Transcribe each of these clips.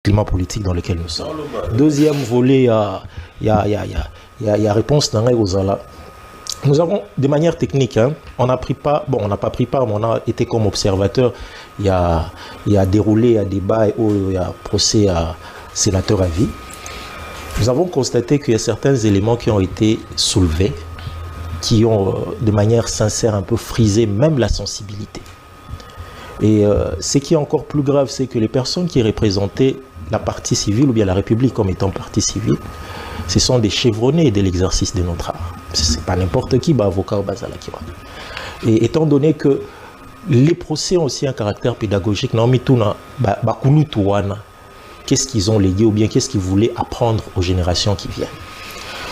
climat politique dans lequel nous sommes. Deuxième volet, il y a réponse dans les là. Nous avons, de manière technique, hein, on n'a pas pris part, mais on a été comme observateur. Il y a déroulé un débat où il y a procès à sénateur à vie. Nous avons constaté qu'il y a certains éléments qui ont été soulevés, qui ont, de manière sincère, un peu frisé même la sensibilité. Et ce qui est encore plus grave, c'est que les personnes qui représentaient la partie civile, ou bien la République comme étant partie civile, ce sont des chevronnés de l'exercice de notre art. Ce n'est pas n'importe qui, avocat ou bazala qui va. Et étant donné que les procès ont aussi un caractère pédagogique, qu'est-ce qu'ils ont légué ou bien qu'est-ce qu'ils voulaient apprendre aux générations qui viennent.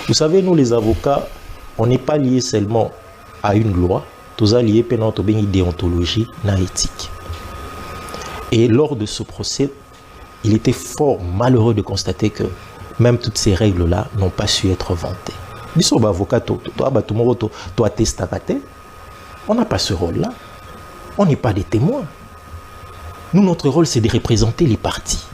Vous savez, nous les avocats, on n'est pas liés seulement à une loi, tous liés à une déontologie, une éthique. Et lors de ce procès, il était fort malheureux de constater que même toutes ces règles-là n'ont pas su être vantées. On n'a pas ce rôle-là. On n'est pas des témoins. Nous, notre rôle, c'est de représenter les partis.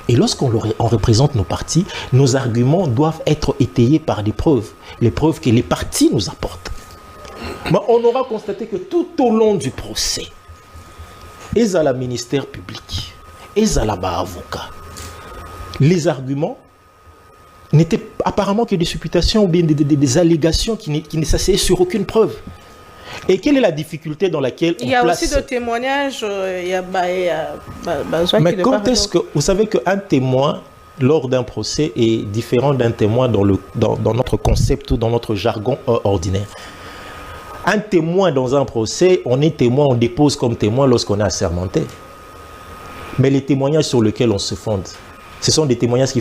Et lorsqu'on représente nos partis, nos arguments doivent être étayés par des preuves. Les preuves que les partis nous apportent. Mais on aura constaté que tout au long du procès, et à la ministère public, et à la avocat, les arguments n'étaient apparemment que des supputations ou bien des allégations qui ne s'asseyaient sur aucune preuve. Et quelle est la difficulté dans laquelle on place... Il y a aussi des témoignages, mais quand est-ce que... Vous savez qu'un témoin, lors d'un procès, est différent d'un témoin dans notre concept ou dans notre jargon ordinaire. Un témoin dans un procès, on est témoin, on dépose comme témoin lorsqu'on est assermenté. Mais les témoignages sur lesquels on se fonde, ce sont des témoignages qui